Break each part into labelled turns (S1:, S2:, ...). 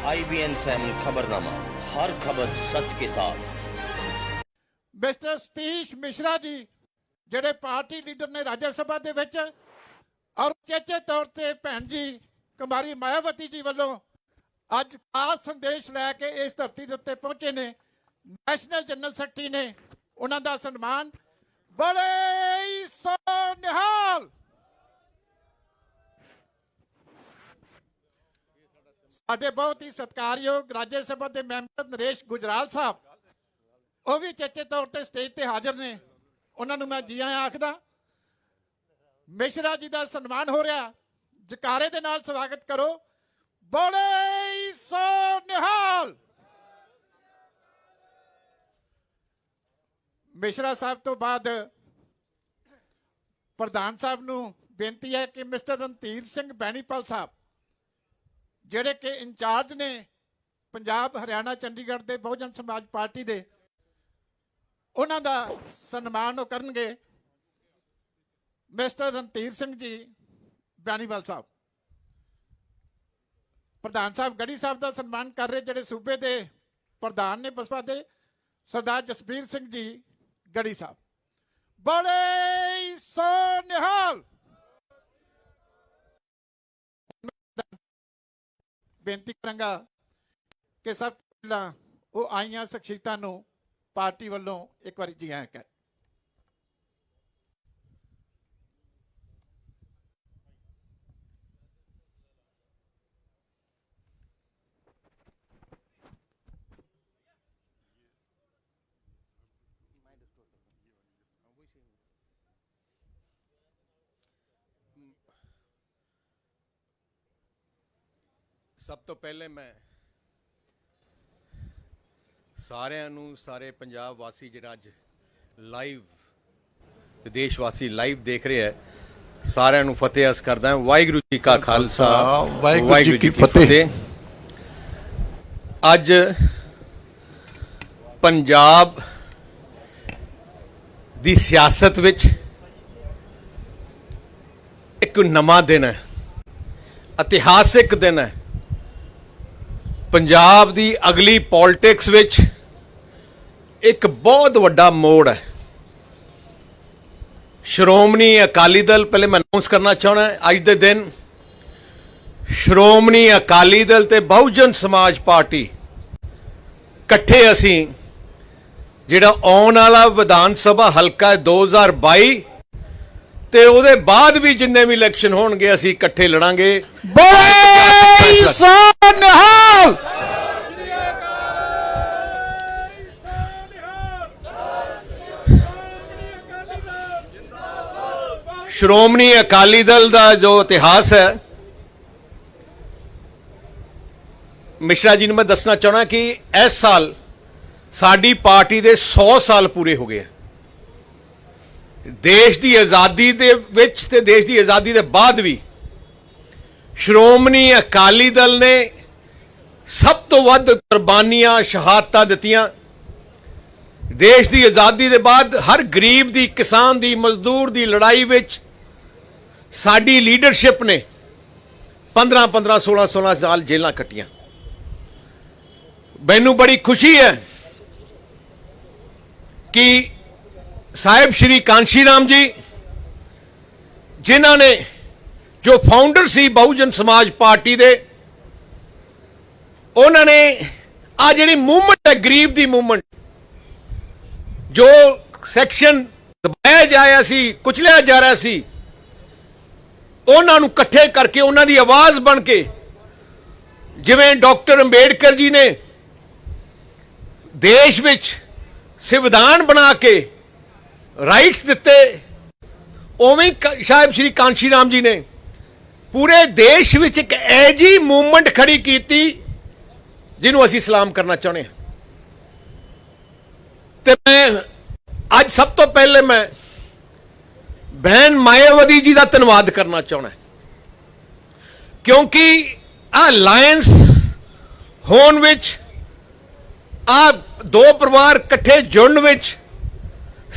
S1: IBN Sam खबरनामा, हर खबर सच के साथ।
S2: मिस्टर सतीश मिश्रा जी ਜਿਹੜੇ ਪਾਰਟੀ ਲੀਡਰ ਨੇ ਰਾਜ ਸਭਾ ਦੇ ਵਿੱਚ ਔਰ ਚੇਚੇ ਤੌਰ ਤੇ ਭੈਣ ਜੀ ਕੁਮਾਰੀ ਮਾਇਆਵਤੀ ਜੀ ਵੱਲੋਂ ਅੱਜ ਖਾਸ ਸੰਦੇਸ਼ ਲੈ ਕੇ ਇਸ ਧਰਤੀ ਦੇ ਉੱਤੇ ਪਹੁੰਚੇ ਨੇ। ਨੈਸ਼ਨਲ ਜਨਰਲ ਸੈਕਟਰੀ ਨੇ ਉਹਨਾਂ ਦਾ ਸਨਮਾਨ ਬੜੇ ਹੀ ਸੋਨਿਹਾਲ ਸਾਡੇ ਬਹੁਤ ਹੀ ਸਤਿਕਾਰਯੋਗ ਰਾਜ ਸਭਾ ਦੇ ਮੈਂਬਰ ਨਰੇਸ਼ ਗੁਜਰਾਲ ਸਾਹਿਬ ਉਹ ਵੀ ਚੇਚੇ ਤੌਰ ਤੇ ਸਟੇਜ ਤੇ ਹਾਜ਼ਰ ਨੇ। ਉਹਨਾਂ ਨੂੰ ਮੈਂ ਜੀ ਆਇਆਂ ਆਖਦਾ। ਮਿਸ਼ਰਾ ਜੀ ਦਾ ਸਨਮਾਨ ਹੋ ਰਿਹਾ, ਜਕਾਰੇ ਦੇ ਨਾਲ ਸਵਾਗਤ ਕਰੋ। ਬੜੇ ਹੀ ਸੋਨਿਹਾਲ। ਮਿਸ਼ਰਾ ਸਾਹਿਬ ਤੋਂ ਬਾਅਦ ਪ੍ਰਧਾਨ ਸਾਹਿਬ ਨੂੰ ਬੇਨਤੀ ਹੈ ਕਿ ਮਿਸਟਰ ਰਣਧੀਰ ਸਿੰਘ ਬੈਣੀਪਾਲ ਸਾਹਿਬ ਜਿਹੜੇ ਕਿ ਇੰਚਾਰਜ ਨੇ ਪੰਜਾਬ ਹਰਿਆਣਾ ਚੰਡੀਗੜ੍ਹ ਦੇ ਬਹੁਜਨ ਸਮਾਜ ਪਾਰਟੀ ਦੇ, ਉਹਨਾਂ ਦਾ ਸਨਮਾਨ ਉਹ ਕਰਨਗੇ। ਮਿਸਟਰ ਰਣਧੀਰ ਸਿੰਘ ਜੀ ਬੈਣੀਵਾਲ ਸਾਹਿਬ। ਪ੍ਰਧਾਨ ਸਾਹਿਬ ਗੜੀ ਸਾਹਿਬ ਦਾ ਸਨਮਾਨ ਕਰ ਰਹੇ ਜਿਹੜੇ ਸੂਬੇ ਦੇ ਪ੍ਰਧਾਨ ਨੇ ਬਸਪਾ ਦੇ, ਸਰਦਾਰ ਜਸਬੀਰ ਸਿੰਘ ਜੀ ਗੜੀ ਸਾਹਿਬ। ਬੜੇ ਹੀ ਸੋਨਿਹਾਲ। ਬੇਨਤੀ ਕਰਾਂਗਾ ਕਿ ਸਭ ਤੋਂ ਪਹਿਲਾਂ ਉਹ ਆਈਆਂ ਸ਼ਖਸੀਅਤਾਂ ਨੂੰ ਪਾਰਟੀ ਵੱਲੋਂ ਇੱਕ ਵਾਰੀ ਜੀ ਆਇਆਂ ਕਰ।
S3: सब तो पहले मैं ਸਾਰਿਆਂ ਨੂੰ, ਸਾਰੇ ਪੰਜਾਬ ਵਾਸੀ ਜਿਹੜਾ ਅੱਜ ਲਾਈਵ ਤੇ ਦੇਸ਼ ਵਾਸੀ ਲਾਈਵ ਦੇਖ ਰਹੇ ਹੈ, ਸਾਰਿਆਂ ਨੂੰ ਫਤਿਹ ਅਰਜ਼ ਕਰਦਾ ਹਾਂ। ਵਾਹਿਗੁਰੂ ਜੀ ਕਾ ਖਾਲਸਾ, ਵਾਹਿਗੁਰੂ ਜੀ ਕੀ ਫਤਿਹ। ਅੱਜ ਪੰਜਾਬ ਦੀ ਸਿਆਸਤ ਵਿੱਚ ਇੱਕ ਨਵਾਂ ਦਿਨ ਹੈ, ਇਤਿਹਾਸਿਕ ਦਿਨ ਹੈ। ਪੰਜਾਬ ਦੀ ਅਗਲੀ ਪੋਲਿਟਿਕਸ ਵਿੱਚ ਇੱਕ ਬਹੁਤ ਵੱਡਾ ਮੋੜ ਹੈ। ਸ਼੍ਰੋਮਣੀ ਅਕਾਲੀ ਦਲ, ਪਹਿਲੇ ਮੈਂ ਅਨਾਉਂਸ ਕਰਨਾ ਚਾਹੁੰਦਾ ਅੱਜ ਦੇ ਦਿਨ ਸ਼੍ਰੋਮਣੀ ਅਕਾਲੀ ਦਲ ਤੇ ਬਹੁਜਨ ਸਮਾਜ ਪਾਰਟੀ ਇਕੱਠੇ ਅਸੀਂ ਜਿਹੜਾ ਆਉਣ ਵਾਲਾ ਵਿਧਾਨ ਸਭਾ ਹਲਕਾ 2022 ਤੇ ਉਹਦੇ ਬਾਅਦ ਵੀ ਜਿੰਨੇ ਵੀ ਇਲੈਕਸ਼ਨ ਹੋਣਗੇ ਅਸੀਂ ਇਕੱਠੇ ਲੜਾਂਗੇ।
S2: ਬੜੇ ਸੋਨਿਹਾਲ।
S3: ਸ਼੍ਰੋਮਣੀ ਅਕਾਲੀ ਦਲ ਦਾ ਜੋ ਇਤਿਹਾਸ ਹੈ, ਮਿਸ਼ਰਾ ਜੀ ਨੂੰ ਮੈਂ ਦੱਸਣਾ ਚਾਹੁੰਦਾ ਕਿ ਇਸ ਸਾਲ ਸਾਡੀ ਪਾਰਟੀ ਦੇ 100 ਸਾਲ ਪੂਰੇ ਹੋ ਗਏ। ਦੇਸ਼ ਦੀ ਆਜ਼ਾਦੀ ਦੇ ਵਿੱਚ ਤੇ ਦੇਸ਼ ਦੀ ਆਜ਼ਾਦੀ ਦੇ ਬਾਅਦ ਵੀ ਸ਼੍ਰੋਮਣੀ ਅਕਾਲੀ ਦਲ ਨੇ ਸਭ ਤੋਂ ਵੱਧ ਕੁਰਬਾਨੀਆਂ, ਸ਼ਹਾਦਤਾਂ ਦਿੱਤੀਆਂ। ਦੇਸ਼ ਦੀ ਆਜ਼ਾਦੀ ਦੇ ਬਾਅਦ ਹਰ ਗਰੀਬ ਦੀ, ਕਿਸਾਨ ਦੀ, ਮਜ਼ਦੂਰ ਦੀ ਲੜਾਈ ਵਿੱਚ ਸਾਡੀ ਲੀਡਰਸ਼ਿਪ ਨੇ 15-15, 16-16 ਸਾਲ ਜੇਲਾਂ ਕੱਟੀਆਂ। ਮੈਨੂੰ ਬੜੀ ਖੁਸ਼ੀ ਹੈ ਕਿ ਸਾਹਿਬ ਸ਼੍ਰੀ ਕਾਂਸ਼ੀ ਰਾਮ ਜੀ ਜਿਨ੍ਹਾਂ ਨੇ ਜੋ ਫਾਊਂਡਰ ਸੀ ਬਹੁਜਨ ਸਮਾਜ ਪਾਰਟੀ ਦੇ, ਉਹਨਾਂ ਨੇ ਆ ਜਿਹੜੀ ਮੂਵਮੈਂਟ ਹੈ, ਗਰੀਬ ਦੀ ਮੂਵਮੈਂਟ, ਜੋ ਸੈਕਸ਼ਨ ਦਬਾਇਆ ਜਾ ਰਿਹਾ ਸੀ, ਕੁਚਲਿਆ ਜਾ ਰਿਹਾ ਸੀ, ਉਹਨਾਂ ਨੂੰ ਇਕੱਠੇ ਕਰਕੇ ਉਹਨਾਂ ਦੀ ਆਵਾਜ਼ ਬਣ ਕੇ, ਜਿਵੇਂ ਡਾਕਟਰ ਅੰਬੇਡਕਰ ਜੀ ਨੇ ਦੇਸ਼ ਵਿੱਚ ਸੰਵਿਧਾਨ ਬਣਾ ਕੇ ਰਾਈਟਸ ਦਿੱਤੇ, ਉਵੇਂ ਸਾਹਿਬ ਸ਼੍ਰੀ ਕਾਂਸ਼ੀ ਰਾਮ ਜੀ ਨੇ ਪੂਰੇ ਦੇਸ਼ ਵਿੱਚ ਇੱਕ ਐਜੀ ਮੂਵਮੈਂਟ ਖੜੀ ਕੀਤੀ ਜਿਹਨੂੰ ਅਸੀਂ ਸਲਾਮ ਕਰਨਾ ਚਾਹੁੰਦੇ ਹਾਂ। ਤੇ ਮੈਂ ਅੱਜ ਸਭ ਤੋਂ ਪਹਿਲੇ ਮੈਂ ਬਹਿਨ ਮਾਇਆਵਤੀ ਜੀ ਦਾ ਧੰਨਵਾਦ ਕਰਨਾ ਚਾਹੁੰਦਾ, ਕਿਉਂਕਿ ਆ ਅਲਾਇੰਸ ਹੋਣ ਵਿੱਚ, ਆ ਦੋ ਪਰਿਵਾਰ ਇਕੱਠੇ ਜੁੜਨ ਵਿੱਚ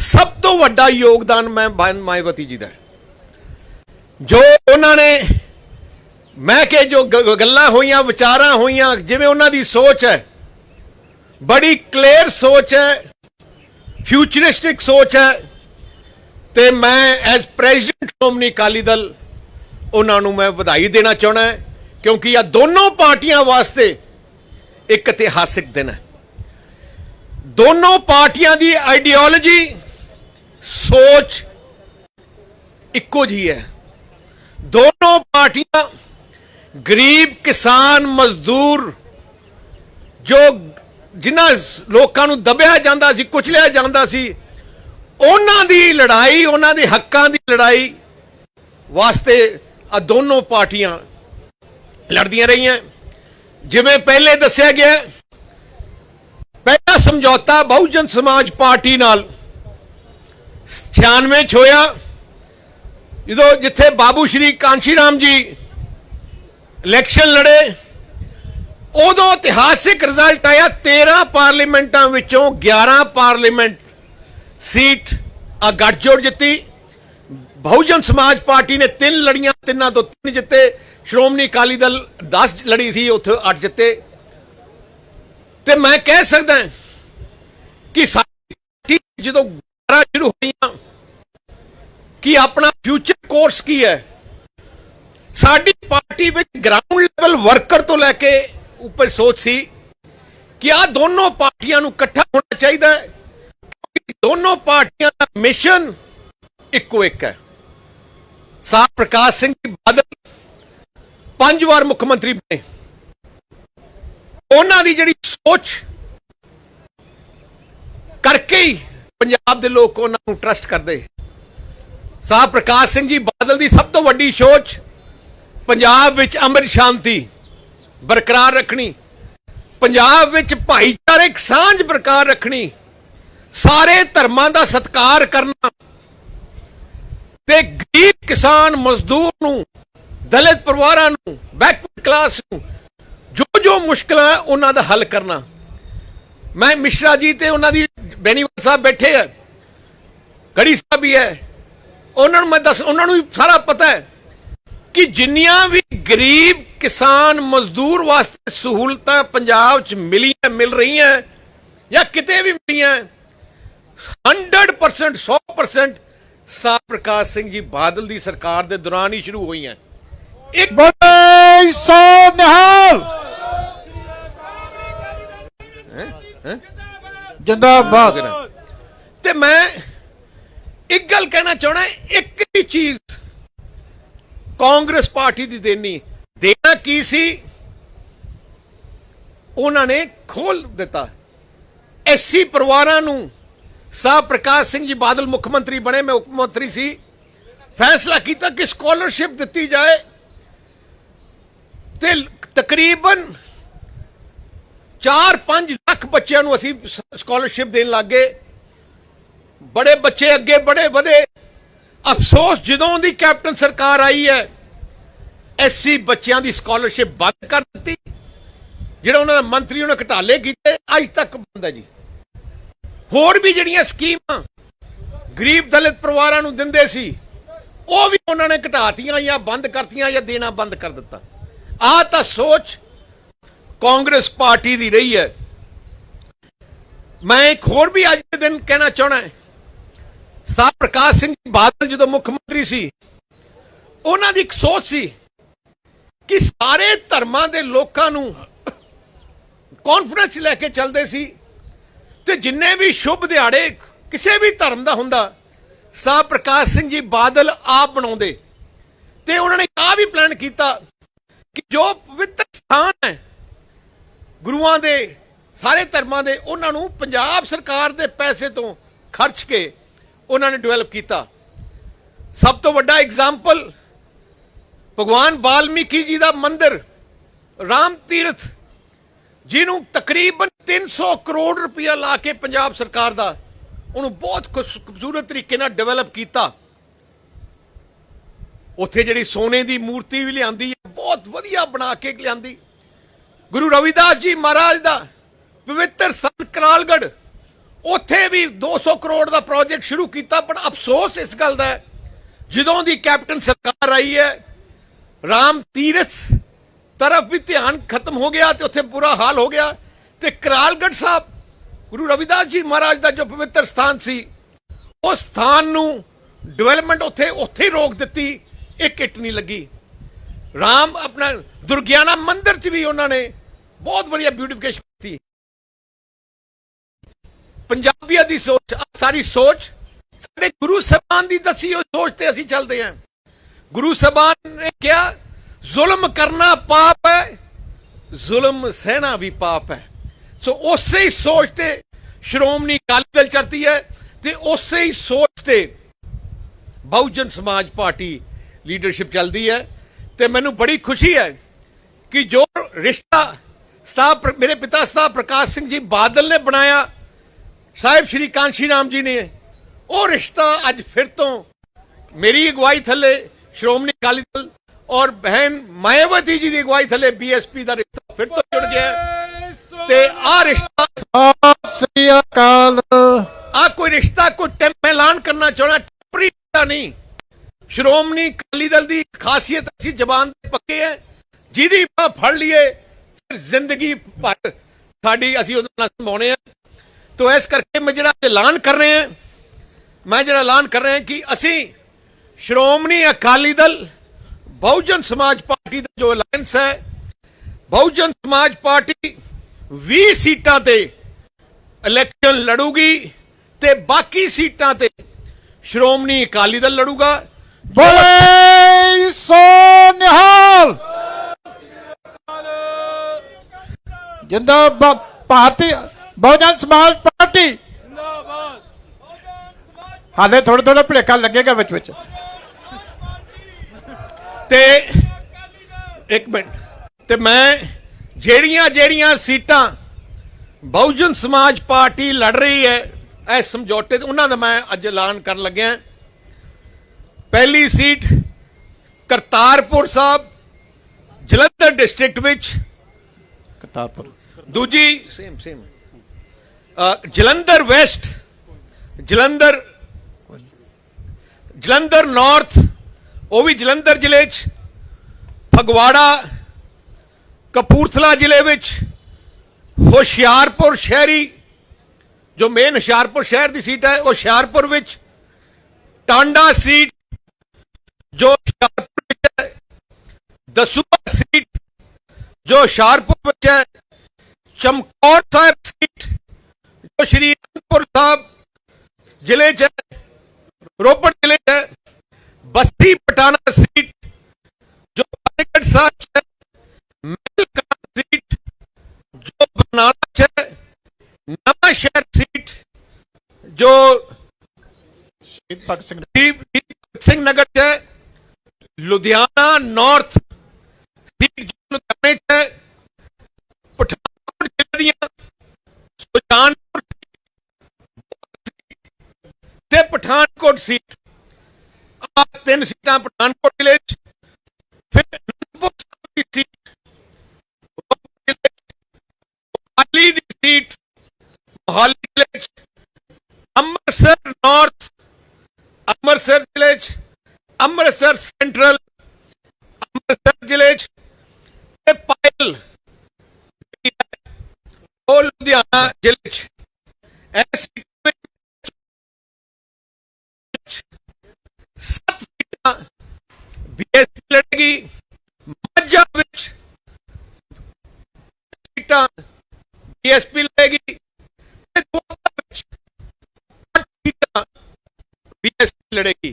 S3: ਸਭ ਤੋਂ ਵੱਡਾ ਯੋਗਦਾਨ ਮੈਂ ਬਹਿਨ ਮਾਇਆਵਤੀ ਜੀ ਦਾ, ਜੋ ਉਹਨਾਂ ਨੇ ਮੈਂ ਕਿ ਜੋ ਗੱਲਾਂ ਹੋਈਆਂ, ਵਿਚਾਰਾਂ ਹੋਈਆਂ, ਜਿਵੇਂ ਉਹਨਾਂ ਦੀ ਸੋਚ ਹੈ, ਬੜੀ ਕਲੀਅਰ ਸੋਚ ਹੈ, ਫਿਊਚਰਿਸਟਿਕ ਸੋਚ ਹੈ। ਤੇ ਮੈਂ ਐਜ਼ ਪ੍ਰੈਜ਼ੀਡੈਂਟ ਸ਼੍ਰੋਮਣੀ ਅਕਾਲੀ ਦਲ ਉਹਨਾਂ ਨੂੰ ਮੈਂ ਵਧਾਈ ਦੇਣਾ ਚਾਹੁੰਦਾ, ਕਿਉਂਕਿ ਇਹ ਦੋਨੋਂ ਪਾਰਟੀਆਂ ਵਾਸਤੇ ਇੱਕ ਇਤਿਹਾਸਿਕ ਦਿਨ ਹੈ। ਦੋਨੋਂ ਪਾਰਟੀਆਂ ਦੀ ਆਈਡੀਓਲੋਜੀ, ਸੋਚ ਇੱਕੋ ਜਿਹੀ ਹੈ। ਦੋਨੋਂ ਪਾਰਟੀਆਂ ਗਰੀਬ, ਕਿਸਾਨ, ਮਜ਼ਦੂਰ, ਜੋ ਜਿਨ੍ਹਾਂ ਲੋਕਾਂ ਨੂੰ ਦਬਿਆ ਜਾਂਦਾ ਸੀ, ਕੁਚਲਿਆ ਜਾਂਦਾ ਸੀ, ਉਹਨਾਂ ਦੀ ਲੜਾਈ, ਉਹਨਾਂ ਦੇ ਹੱਕਾਂ ਦੀ ਲੜਾਈ ਵਾਸਤੇ ਆ ਦੋਨੋਂ ਪਾਰਟੀਆਂ ਲੜਦੀਆਂ ਰਹੀਆਂ। ਜਿਵੇਂ ਪਹਿਲੇ ਦੱਸਿਆ ਗਿਆ, ਪਹਿਲਾ ਸਮਝੌਤਾ ਬਹੁਜਨ ਸਮਾਜ ਪਾਰਟੀ ਨਾਲ 96 ਚ ਹੋਇਆ, ਜਦੋਂ ਜਿੱਥੇ ਬਾਬੂ ਸ਼੍ਰੀ ਕਾਂਸ਼ੀ ਰਾਮ ਜੀ ਇਲੈਕਸ਼ਨ ਲੜੇ। ਉਦੋਂ ਇਤਿਹਾਸਿਕ ਰਿਜ਼ਲਟ ਆਇਆ, 13 ਪਾਰਲੀਮੈਂਟਾਂ ਵਿੱਚੋਂ 11 ਪਾਰਲੀਮੈਂਟ ਸੀਟ ਆ ਗੱਠਜੋੜ ਜਿੱਤੀ। ਬਹੁਜਨ ਸਮਾਜ ਪਾਰਟੀ ਨੇ 3 ਲੜੀਆਂ, 3 ਤੋਂ 3 ਜਿੱਤੇ। ਸ਼੍ਰੋਮਣੀ ਅਕਾਲੀ ਦਲ 10 ਲੜੀ ਸੀ, ਉੱਥੇ 8 ਜਿੱਤੇ। ਤੇ ਮੈਂ ਕਹਿ ਸਕਦਾ ਕਿ ਸਾਡੀ ਪਾਰਟੀ ਜਦੋਂ ਗੱਲਾਂ ਸ਼ੁਰੂ ਹੋਈਆਂ ਕਿ ਆਪਣਾ ਫਿਊਚਰ ਕੋਰਸ ਕੀ ਹੈ, ਸਾਡੀ ਪਾਰਟੀ ਵਿੱਚ ਗਰਾਊਂਡ ਲੈਵਲ ਵਰਕਰ ਤੋਂ ਲੈ ਕੇ ਉੱਪਰ ਸੋਚ ਸੀ ਕਿ ਆ ਦੋਨੋਂ ਪਾਰਟੀਆਂ ਨੂੰ ਇਕੱਠਾ ਹੋਣਾ ਚਾਹੀਦਾ ਹੈ, ਕਿਉਂਕਿ ਦੋਨੋਂ ਪਾਰਟੀਆਂ ਦਾ ਮਿਸ਼ਨ ਇੱਕੋ ਇੱਕ ਹੈ। ਸਾਹ ਪ੍ਰਕਾਸ਼ ਸਿੰਘ ਜੀ ਬਾਦਲ 5 ਵਾਰ ਮੁੱਖ ਮੰਤਰੀ ਬਣੇ, ਉਹਨਾਂ ਦੀ ਜਿਹੜੀ ਸੋਚ ਕਰਕੇ ਹੀ ਪੰਜਾਬ ਦੇ ਲੋਕ ਉਹਨਾਂ ਨੂੰ ਟਰਸਟ ਕਰਦੇ। ਸਾਹ ਪ੍ਰਕਾਸ਼ ਸਿੰਘ ਜੀ ਬਾਦਲ ਦੀ ਸਭ ਤੋਂ ਵੱਡੀ ਸੋਚ ਪੰਜਾਬ ਵਿੱਚ ਅਮਨ ਸ਼ਾਂਤੀ ਬਰਕਰਾਰ ਰੱਖਣੀ, ਪੰਜਾਬ ਵਿੱਚ ਭਾਈਚਾਰਕ ਸਾਂਝ ਬਰਕਰਾਰ ਰੱਖਣੀ, ਸਾਰੇ ਧਰਮਾਂ ਦਾ ਸਤਿਕਾਰ ਕਰਨਾ ਤੇ ਗਰੀਬ, ਕਿਸਾਨ, ਮਜ਼ਦੂਰ ਨੂੰ, ਦਲਿਤ ਪਰਿਵਾਰਾਂ ਨੂੰ, ਬੈਕਵਰਡ ਕਲਾਸ ਨੂੰ ਜੋ ਮੁਸ਼ਕਲਾਂ ਉਹਨਾਂ ਦਾ ਹੱਲ ਕਰਨਾ। ਮੈਂ ਮਿਸ਼ਰਾ ਜੀ ਤੇ ਉਹਨਾਂ ਦੀ ਬੈਨੀਵਾਲ ਸਾਹਿਬ ਬੈਠੇ ਆ, ਗੜੀ ਸਾਹਿਬ ਵੀ ਹੈ, ਉਹਨਾਂ ਨੂੰ ਮੈਂ ਉਹਨਾਂ ਨੂੰ ਵੀ ਸਾਰਾ ਪਤਾ ਹੈ ਕਿ ਜਿੰਨੀਆਂ ਵੀ ਗਰੀਬ, ਕਿਸਾਨ, ਮਜ਼ਦੂਰ ਵਾਸਤੇ ਸਹੂਲਤਾਂ ਪੰਜਾਬ 'ਚ ਮਿਲ ਰਹੀਆਂ ਜਾਂ ਕਿਤੇ ਵੀ ਮਿਲੀਆਂ, 100% 100% ਸਾਹ ਪ੍ਰਕਾਸ਼ ਸਿੰਘ ਜੀ ਬਾਦਲ ਦੀ ਸਰਕਾਰ ਦੇ ਦੌਰਾਨ ਹੀ ਸ਼ੁਰੂ ਹੋਈਆਂ। ਇੱਕ
S2: ਬੋਲੇ ਸੋ ਨਿਹਾਲ, ਜਿੰਦਾਬਾਦ।
S3: ਤੇ ਮੈਂ ਇੱਕ ਗੱਲ ਕਹਿਣਾ ਚਾਹਣਾ, ਇੱਕ ਹੀ ਚੀਜ਼ ਕਾਂਗਰਸ ਪਾਰਟੀ ਦੀ ਦੇਣਾ ਕੀ ਸੀ, ਉਹਨਾਂ ਨੇ ਖੋਲ ਦਿੱਤਾ। ਐਸਸੀ ਪਰਿਵਾਰਾਂ ਨੂੰ ਸਾਹ ਪ੍ਰਕਾਸ਼ ਸਿੰਘ ਜੀ ਬਾਦਲ ਮੁੱਖ ਮੰਤਰੀ ਬਣੇ, ਮੈਂ ਉਪ ਮੰਤਰੀ ਸੀ, ਫੈਸਲਾ ਕੀਤਾ ਕਿ ਸਕਾਲਰਸ਼ਿਪ ਦਿੱਤੀ ਜਾਏ ਤੇ ਤਕਰੀਬਨ 4-5 ਲੱਖ ਬੱਚਿਆਂ ਨੂੰ ਅਸੀਂ ਸਕਾਲਰਸ਼ਿਪ ਦੇਣ ਲੱਗੇ। ਬੜੇ ਬੱਚੇ ਅੱਗੇ ਵਧੇ। ਅਫਸੋਸ ਜਦੋਂ ਦੀ ਕੈਪਟਨ ਸਰਕਾਰ ਆਈ ਹੈ, ਐਸਸੀ ਬੱਚਿਆਂ ਦੀ ਸਕਾਲਰਸ਼ਿਪ ਬੰਦ ਕਰ ਦਿੱਤੀ। ਜਿਹੜਾ ਉਹਨਾਂ ਦਾ ਮੰਤਰੀ ਉਹਨੇ ਘਟਾਲੇ ਕੀਤੇ, ਅੱਜ ਤੱਕ ਬੰਦ ਹੈ ਜੀ। ਹੋਰ ਵੀ ਜਿਹੜੀਆਂ ਸਕੀਮਾਂ ਗਰੀਬ ਦਲਿਤ ਪਰਿਵਾਰਾਂ ਨੂੰ ਦਿੰਦੇ ਸੀ, ਉਹ ਵੀ ਉਹਨਾਂ ਨੇ ਘਟਾਤੀਆਂ ਜਾਂ ਬੰਦ ਕਰਤੀਆਂ ਜਾਂ ਦੇਣਾ ਬੰਦ ਕਰ ਦਿੱਤਾ। ਆਹ ਤਾਂ ਸੋਚ ਕਾਂਗਰਸ ਪਾਰਟੀ ਦੀ ਰਹੀ ਹੈ। ਮੈਂ ਇੱਕ ਹੋਰ ਵੀ ਅੱਜ ਦੇ ਦਿਨ ਕਹਿਣਾ ਚਾਹਣਾ, ਸਾਹ ਪ੍ਰਕਾਸ਼ ਸਿੰਘ ਬਾਦਲ ਜਦੋਂ ਮੁੱਖ ਮੰਤਰੀ ਸੀ, ਉਹਨਾਂ ਦੀ ਇੱਕ ਸੋਚ ਸੀ ਕਿ ਸਾਰੇ ਧਰਮਾਂ ਦੇ ਲੋਕਾਂ ਨੂੰ ਕਾਨਫਰੰਸ ਲੈ ਕੇ ਚੱਲਦੇ ਸੀ ਤੇ ਜਿੰਨੇ ਵੀ ਸ਼ੁਭ ਦਿਹਾੜੇ ਕਿਸੇ ਵੀ ਧਰਮ ਦਾ ਹੁੰਦਾ, ਸਾਹ ਪ੍ਰਕਾਸ਼ ਸਿੰਘ ਜੀ ਬਾਦਲ ਆਪ ਬਣਾਉਂਦੇ। ਤੇ ਉਹਨਾਂ ਨੇ ਆਹ ਵੀ ਪਲਾਨ ਕੀਤਾ ਕਿ ਜੋ ਪਵਿੱਤਰ ਸਥਾਨ ਹੈ ਗੁਰੂਆਂ ਦੇ, ਸਾਰੇ ਧਰਮਾਂ ਦੇ, ਉਹਨਾਂ ਨੂੰ ਪੰਜਾਬ ਸਰਕਾਰ ਦੇ ਪੈਸੇ ਤੋਂ ਖਰਚ ਕੇ ਉਹਨਾਂ ਨੇ ਡਿਵੈਲਪ ਕੀਤਾ। ਸਭ ਤੋਂ ਵੱਡਾ ਐਗਜ਼ਾਮਪਲ ਭਗਵਾਨ ਵਾਲਮੀਕੀ ਜੀ ਦਾ ਮੰਦਿਰ ਰਾਮ ਤੀਰਥ, ਜਿਹਨੂੰ ਤਕਰੀਬਨ 300 ਕਰੋੜ ਰੁਪਇਆ ਲਾ ਕੇ ਪੰਜਾਬ ਸਰਕਾਰ ਦਾ ਉਹਨੂੰ ਬਹੁਤ ਖੂਬਸੂਰਤ ਤਰੀਕੇ ਨਾਲ ਡਿਵੈਲਪ ਕੀਤਾ। ਉੱਥੇ ਜਿਹੜੀ ਸੋਨੇ ਦੀ ਮੂਰਤੀ ਵੀ ਲਿਆਂਦੀ ਹੈ, ਬਹੁਤ ਵਧੀਆ ਬਣਾ ਕੇ ਲਿਆਂਦੀ। ਗੁਰੂ ਰਵਿਦਾਸ ਜੀ ਮਹਾਰਾਜ ਦਾ ਪਵਿੱਤਰ ਸਥਾਨ ਕਰਾਲਗੜ੍ਹ, ਉੱਥੇ ਵੀ 200 ਕਰੋੜ ਦਾ ਪ੍ਰੋਜੈਕਟ ਸ਼ੁਰੂ ਕੀਤਾ। ਪਰ ਅਫਸੋਸ ਇਸ ਗੱਲ ਦਾ, ਜਦੋਂ ਦੀ ਕੈਪਟਨ ਸਰਕਾਰ ਆਈ ਹੈ, ਰਾਮ ਤੀਰਥ तरफ भी ध्यान खत्म हो गया तो उत्थे बुरा हाल हो गया। तो करालगढ़ साहब गुरु रविदास जी महाराज का जो पवित्र स्थान सी, उस स्थान नू डिवेलपमेंट उत्थे उत्थे ही रोक दी, एक इट नहीं लगी। राम अपना दुर्गियाना मंदिर च भी उन्होंने बहुत बढ़िया ब्यूटिफिकेशन की। पंजाबियों की सोच, सारी सोच साडे गुरु साहबान की दसी सोच ते असीं चलते हैं। गुरु साहबान ने क्या, जुल्म करना पाप है, जुल्म सहना भी पाप है। सो उसे ही सोचते श्रोमणी अकाली दल चलती है, ते उसे ही सोचते बहुजन समाज पार्टी लीडरशिप चलती है। ते मैनू बड़ी खुशी है कि जो रिश्ता मेरे पिता सरदार प्रकाश सिंह जी बादल ने बनाया साहिब श्री कांशी राम जी ने, वो रिश्ता अज फिर तो मेरी अगवाई थले श्रोमणी अकाली दल और बहन मायावती जी की अगवाई थले बीएसपी का रिश्ता फिर तो जुड़ गया। ते आ रिश्ता आ कोई रिश्ता कोई ऐलान करना चाहना टेम्पररी रिश्ता नहीं। श्रोमणी अकाली दल की खासियत असी जबान दे पक्के है, जिहदी फड़ लीए फिर जिंदगी भर साडी असी उहदे नाल संभाउणे हैं। तो इस करके मैं जिहड़ा ऐलान कर रहे हैं, मैं जिहड़ा ऐलान कर रहे हैं कि असी श्रोमणी अकाली दल बहुजन समाज पार्टी का जो अलायंस है, बहुजन समाज पार्टी 20 सीटां ते इलैक्शन लड़ूगी ते बाकी सीटां ते श्रोमणी अकाली दल लड़ूगा।
S2: बोले सो निहाल, जिंदाबाद भारतीय बहुजन समाज पार्टी। हाले थोड़ा थोड़ा भुलेखा लगेगा विच विच।
S3: ते एक मिनट, ते मैं जेड़ियां जेड़ियां सीटां बहुजन समाज पार्टी लड़ रही है इस समझौते उन्हां दा मैं अज ऐलान कर लग्या। पहली सीट करतारपुर साहब जलंधर डिस्ट्रिक्ट विच,
S2: करतारपुर।
S3: दूजी same Jalandhar west, Jalandhar north, वो भी जलंधर जिले च, फगवाड़ा कपूरथला जिले विच, होशियारपुर शहरी जो मेन होशियारपुर शहर की सीट है वो होशियारपुर विच, टांडा सीट जो होशियारपुर विच है, दसूहा सीट जो होशियारपुर विच है, चमकौर साहब सीट जो श्री अनंदपुर साहब जिले च है, रोपड़ जिले च है, बस्ती पटाना सीट जो फतेहगढ़ साहब च है, महलकाना सीट जो बरनाला च है, नवा शहर सीट जो सिंह नगर च है, लुधियाना नॉर्थ सीट जो लुधियाने च है, पठानकोट जिले दियां सुजानपुर ते पठानकोट सीट, तीन सीटां पठानकोट जिले च, फिर अनंदपुर साहब की सीट, मोहाली की सीट मोहाली जिले च, अमृतसर नॉर्थ अमृतसर जिले च, अमृतसर सेंट्रल अमृतसर जिले च, पायल लुधियाना जिले च, ऐसी 7 सीटां बीएसपी लड़ेगी। माझा विच सीटां बीएसपी लड़ेगी, 8 सीटां बीएसपी लड़ेगी।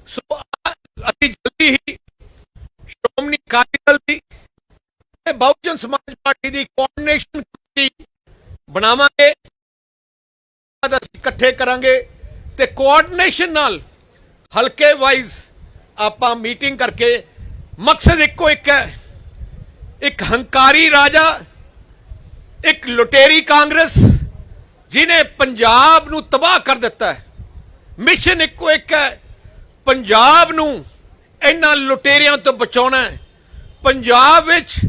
S3: सो अति जल्दी ही श्रोमणी अकाली दल की बहुजन समाज पार्टी की कोऑर्डिनेशन कमेटी बनावांगे, इकट्ठे करांगे ते कोऑर्डिनेशन नाल हल्के वाइज आपां मीटिंग करके मकसद इको एक है, एक हंकारी राजा, एक लुटेरी कांग्रेस जिन्हें पंजाब नू तबाह कर दिता है। मिशन इको एक है, पंजाब नू इन्हां लुटेरियां तो बचाना है, पंजाब विच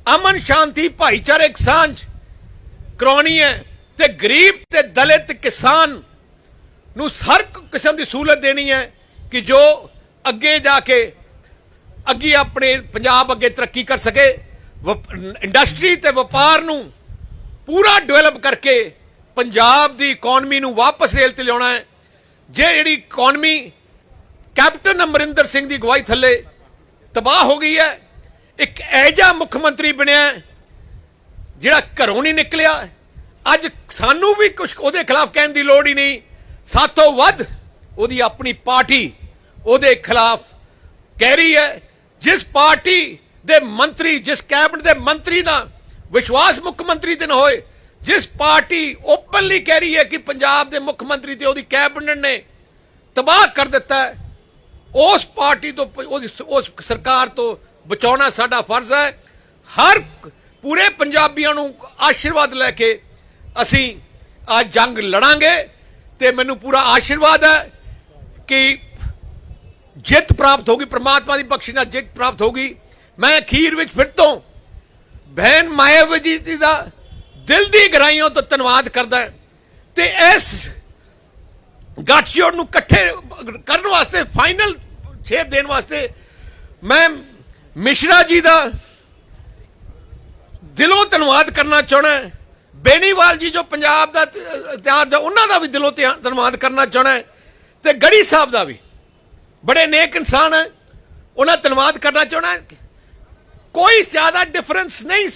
S3: अमन शांति भाईचारक सांझ करवानी है ते गरीब ते दलित किसान नू हर किस्म की सहूलत देनी है कि जो अगे जाके अगे अपने पंजाब अगे तरक्की कर सके। ਇੰਡਸਟਰੀ ਤੇ ਵਪਾਰ ਨੂੰ ਪੂਰਾ ਡਿਵੈਲਪ ਕਰਕੇ ਪੰਜਾਬ ਦੀ ਇਕਨੋਮੀ ਨੂੰ ਵਾਪਸ ਰੇਲ ਤੇ ਲਿਆਉਣਾ ਹੈ। ਜਿਹੜੀ ਇਕਨੋਮੀ ਕੈਪਟਨ ਅਮਰਿੰਦਰ ਸਿੰਘ ਦੀ ਅਗਵਾਈ ਥੱਲੇ ਤਬਾਹ ਹੋ ਗਈ ਹੈ, ਇੱਕ ਐਜਾ ਮੁੱਖ ਮੰਤਰੀ ਬਣਿਆ ਜਿਹੜਾ ਘਰੋਂ ਨਹੀਂ ਨਿਕਲਿਆ। ਅੱਜ ਸਾਨੂੰ ਵੀ ਕੁਝ ਉਹਦੇ ਖਿਲਾਫ ਕਹਿਣ ਦੀ ਲੋੜ ਹੀ ਨਹੀਂ, ਸਾਤੋਂ ਵੱਧ ਉਹਦੀ ਆਪਣੀ ਪਾਰਟੀ ਉਹਦੇ ਖਿਲਾਫ ਕਹਿ ਰਹੀ ਹੈ। ਜਿਸ ਪਾਰਟੀ ਦੇ ਮੰਤਰੀ, ਜਿਸ ਕੈਬਨਿਟ ਦੇ ਮੰਤਰੀ ਨਾਲ ਵਿਸ਼ਵਾਸ ਮੁੱਖ ਮੰਤਰੀ ਤੇ ਨਾ ਹੋਏ, ਜਿਸ ਪਾਰਟੀ ਓਪਨਲੀ ਕਹਿ ਰਹੀ ਹੈ ਕਿ ਪੰਜਾਬ ਦੇ ਮੁੱਖ ਮੰਤਰੀ ਤੇ ਉਹਦੀ ਕੈਬਨਿਟ ਨੇ ਤਬਾਹ ਕਰ ਦਿੱਤਾ ਹੈ, ਉਸ ਪਾਰਟੀ ਤੋਂ ਉਸ ਸਰਕਾਰ ਤੋਂ ਬਚਾਉਣਾ ਸਾਡਾ ਫਰਜ਼ ਹੈ। ਹਰ ਪੂਰੇ ਪੰਜਾਬੀਆਂ ਨੂੰ ਆਸ਼ੀਰਵਾਦ ਲੈ ਕੇ ਅਸੀਂ ਆ ਜੰਗ ਲੜਾਂਗੇ ਤੇ ਮੈਨੂੰ ਪੂਰਾ ਆਸ਼ੀਰਵਾਦ ਹੈ ਕਿ ਜਿੱਤ ਪ੍ਰਾਪਤ ਹੋਗੀ, ਪ੍ਰਮਾਤਮਾ ਦੀ ਬਖਸ਼ਿਸ਼ ਨਾਲ ਜਿੱਤ ਪ੍ਰਾਪਤ ਹੋਗੀ। ਮੈਂ ਅਖੀਰ ਵਿੱਚ ਫਿਰ ਤੋਂ ਬਹਿਨ ਮਾਇਆਵਤੀ ਜੀ ਦਾ ਦਿਲ ਦੀ ਗਹਿਰਾਈਆਂ ਤੋਂ ਧੰਨਵਾਦ ਕਰਦਾ ਤੇ ਇਸ ਗੱਠਜੋੜ ਨੂੰ ਇਕੱਠੇ ਕਰਨ ਵਾਸਤੇ, ਫਾਈਨਲ ਸ਼ੇਪ ਦੇਣ ਵਾਸਤੇ ਮੈਂ ਮਿਸ਼ਰਾ ਜੀ ਦਾ ਦਿਲੋਂ ਧੰਨਵਾਦ ਕਰਨਾ ਚਾਹੁੰਦਾ। ਬੇਨੀਵਾਲ ਜੀ ਜੋ ਪੰਜਾਬ ਦਾ ਇਤਿਹਾਸ ਦਾ, ਉਹਨਾਂ ਦਾ ਵੀ ਦਿਲੋਂ ਧੰਨਵਾਦ ਕਰਨਾ ਚਾਹੁੰਦਾ ਤੇ ਗੜੀ ਸਾਹਿਬ ਦਾ ਵੀ, ਬੜੇ ਨੇਕ ਇਨਸਾਨ ਹੈ, ਉਹਨਾਂ ਧੰਨਵਾਦ ਕਰਨਾ ਚਾਹੁੰਦਾ। ਕੋਈ ਜ਼ਿਆਦਾ ਡਿਫਰੈਂਸ ਨਹੀਂ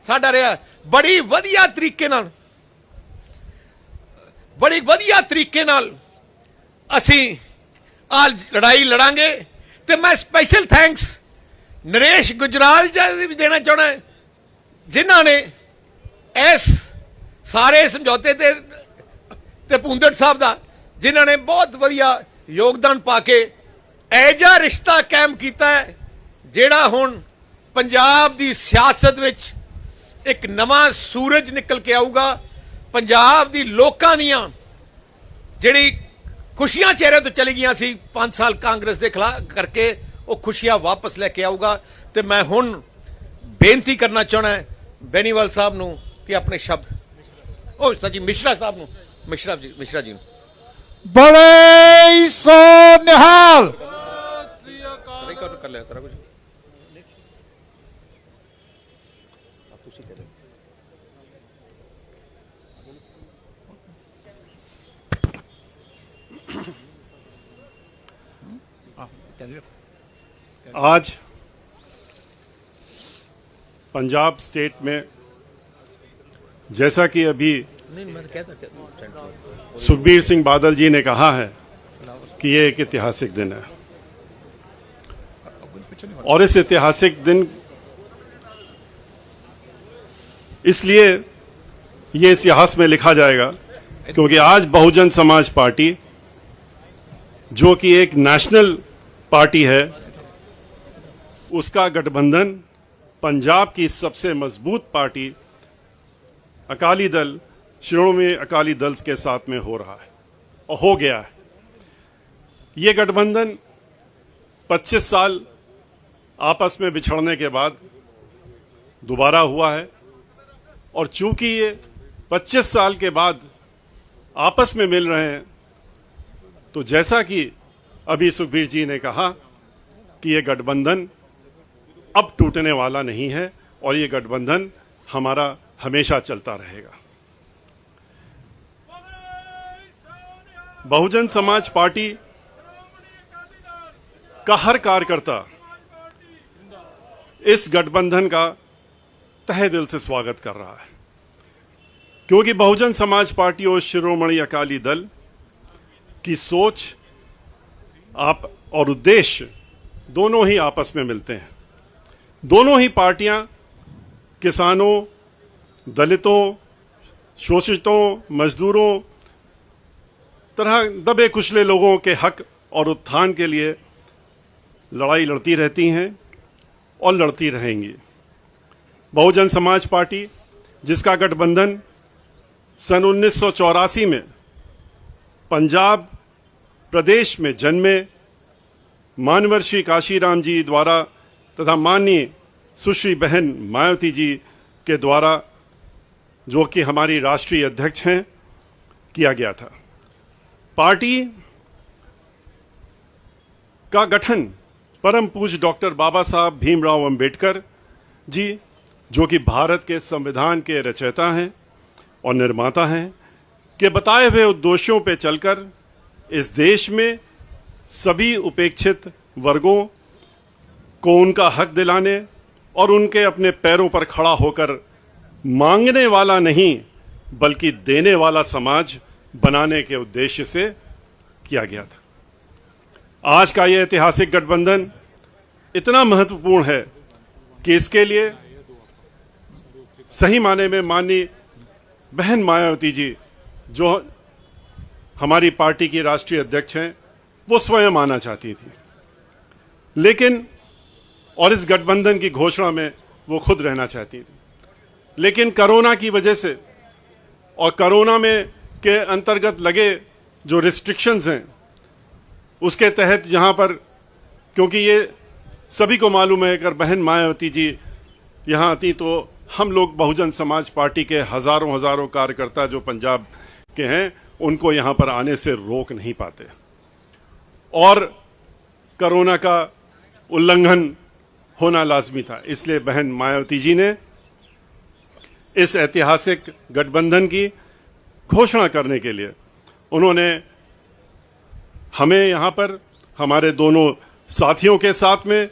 S3: ਸਾਡਾ ਰਿਹਾ। ਬੜੀ ਵਧੀਆ ਤਰੀਕੇ ਨਾਲ ਅਸੀਂ ਆ ਲੜਾਈ ਲੜਾਂਗੇ ਤੇ ਮੈਂ ਸਪੈਸ਼ਲ ਥੈਂਕਸ ਨਰੇਸ਼ ਗੁਜਰਾਲ ਜੀ ਵੀ ਦੇਣਾ ਚਾਹੁੰਦਾ, ਜਿਨ੍ਹਾਂ ਨੇ ਇਸ ਸਾਰੇ ਸਮਝੌਤੇ ਤੇ ਭੁੰਦੜ ਸਾਹਿਬ ਦਾ, ਜਿਨ੍ਹਾਂ ਨੇ ਬਹੁਤ ਵਧੀਆ ਯੋਗਦਾਨ ਪਾ ਕੇ ਐਜਾ ਰਿਸ਼ਤਾ ਕਾਇਮ ਕੀਤਾ ਹੈ, ਜਿਹੜਾ ਹੁਣ ਪੰਜਾਬ ਦੀ ਸਿਆਸਤ ਵਿੱਚ ਇੱਕ ਨਵਾਂ ਸੂਰਜ ਨਿਕਲ ਕੇ ਆਊਗਾ। ਪੰਜਾਬ ਦੀ ਲੋਕਾਂ ਦੀਆਂ ਜਿਹੜੀ ਖੁਸ਼ੀਆਂ ਚਿਹਰੇ ਤੋਂ ਚਲੀ ਗਈਆਂ ਸੀ 5 ਸਾਲ ਕਾਂਗਰਸ ਦੇ ਖਿਲਾਫ ਕਰਕੇ, ਉਹ ਖੁਸ਼ੀਆਂ ਵਾਪਸ ਲੈ ਕੇ ਆਊਗਾ। ਤੇ ਮੈਂ ਹੁਣ ਬੇਨਤੀ ਕਰਨਾ ਚਾਹੁੰਦਾ ਬੈਨੀਵਾਲ ਸਾਹਿਬ ਨੂੰ ਕਿ ਆਪਣੇ ਸ਼ਬਦ, ਉਹ ਸੱਚੀ ਮਿਸ਼ਰਾ ਸਾਹਿਬ ਨੂੰ, ਮਿਸ਼ਰਾ ਜੀ ਨੂੰ
S2: ਬੜੇ ਸੋ ਨਿਹਾਲ
S3: ਕਰ ਲਿਆ ਸਾਰਾ ਕੁਝ।
S4: आज पंजाब स्टेट में, जैसा कि अभी सुखबीर सिंह बादल जी ने कहा है कि ये एक ऐतिहासिक दिन है, और इस ऐतिहासिक दिन इसलिए ये इतिहास में लिखा जाएगा क्योंकि आज बहुजन समाज पार्टी, जो कि एक नेशनल पार्टी है, उसका गठबंधन पंजाब की सबसे मजबूत पार्टी अकाली दल, श्रोमणी अकाली दल के साथ में हो रहा है और हो गया है। ये गठबंधन 25 साल आपस में बिछड़ने के बाद दोबारा हुआ है, और चूंकि ये 25 साल के बाद आपस में मिल रहे हैं, तो जैसा कि अभी सुखबीर जी ने कहा कि ये गठबंधन अब टूटने वाला नहीं है और ये गठबंधन हमारा हमेशा चलता रहेगा। बहुजन समाज पार्टी का हर कार्यकर्ता इस गठबंधन का तहे दिल से स्वागत कर रहा है, क्योंकि बहुजन समाज पार्टी और शिरोमणि अकाली दल की सोच आप और उद्देश्य दोनों ही आपस में मिलते हैं। दोनों ही पार्टियां किसानों, दलितों, शोषितों, मजदूरों, तरह दबे कुचले लोगों के हक और उत्थान के लिए लड़ाई लड़ती रहती हैं और लड़ती रहेंगी। बहुजन समाज पार्टी, जिसका गठबंधन सन 1984 में पंजाब प्रदेश में जन्मे मानवर्षी काशीराम जी द्वारा तथा माननीय सुश्री बहन मायावती जी के द्वारा, जो कि हमारी राष्ट्रीय अध्यक्ष हैं, किया गया था। पार्टी का गठन परम पूज्य डॉक्टर बाबा साहब भीमराव अंबेडकर जी जो कि भारत के संविधान के रचयिता हैं और निर्माता हैं, के बताए हुए उद्देश्यों पर चलकर इस देश में सभी उपेक्षित वर्गों को उनका हक दिलाने और उनके अपने पैरों पर खड़ा होकर मांगने वाला नहीं बल्कि देने वाला समाज बनाने के उद्देश्य से किया गया था। आज का यह ऐतिहासिक गठबंधन इतना महत्वपूर्ण है कि इसके लिए सही माने में माननीय बहन मायावती जी, जो हमारी पार्टी की राष्ट्रीय अध्यक्ष हैं, वो स्वयं आना चाहती थी, लेकिन और इस गठबंधन की घोषणा में वो खुद रहना चाहती थी, लेकिन कोरोना की वजह से और कोरोना में के अंतर्गत लगे जो रिस्ट्रिक्शंस हैं उसके तहत यहाँ पर, क्योंकि ये सभी को मालूम है, अगर बहन मायावती जी यहाँ आती तो हम लोग बहुजन समाज पार्टी के हजारों कार्यकर्ता जो पंजाब के हैं उनको यहाँ पर आने से रोक नहीं पाते, और कोरोना का उल्लंघन होना लाजमी था। इसलिए बहन मायावती जी ने इस ऐतिहासिक गठबंधन की घोषणा करने के लिए उन्होंने हमें यहाँ पर हमारे दोनों साथियों के साथ में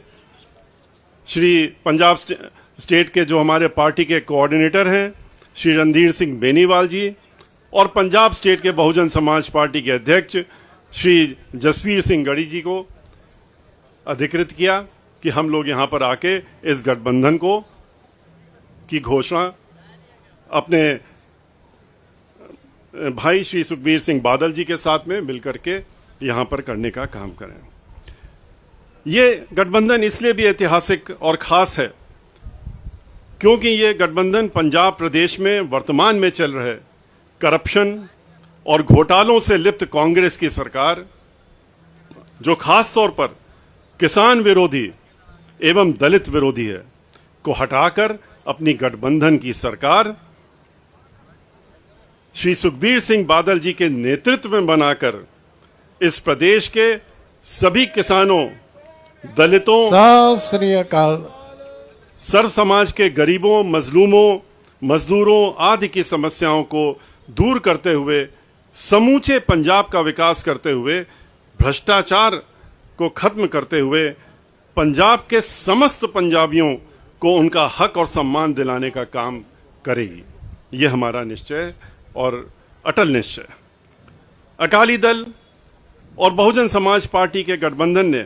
S4: श्री पंजाब स्टेट के जो हमारे पार्टी के कोऑर्डिनेटर हैं श्री रणधीर सिंह बेनीवाल जी और पंजाब स्टेट के बहुजन समाज पार्टी के अध्यक्ष श्री जसवीर सिंह गढ़ी जी को अधिकृत किया कि हम लोग यहाँ पर आके इस गठबंधन को की घोषणा अपने भाई श्री सुखबीर सिंह बादल जी के साथ में मिलकर के यहाँ पर करने का काम करें। ये गठबंधन इसलिए भी ऐतिहासिक और खास है क्योंकि ये गठबंधन पंजाब प्रदेश में वर्तमान में चल रहे करप्शन और घोटालों से लिप्त कांग्रेस की सरकार, जो खास तौर पर किसान विरोधी एवं दलित विरोधी है, को हटाकर अपनी गठबंधन की सरकार श्री सुखबीर सिंह बादल जी के नेतृत्व में बनाकर इस प्रदेश के सभी किसानों, दलितों,
S2: सत श्री अकाल,
S4: सर्व समाज के गरीबों, मजलूमों, मजदूरों आदि की समस्याओं को दूर करते हुए समूचे पंजाब का विकास करते हुए, भ्रष्टाचार को खत्म करते हुए पंजाब के समस्त पंजाबियों को उनका हक और सम्मान दिलाने का काम करेगी। यह हमारा निश्चय और अटल निश्चय। अकाली दल और बहुजन समाज पार्टी के गठबंधन ने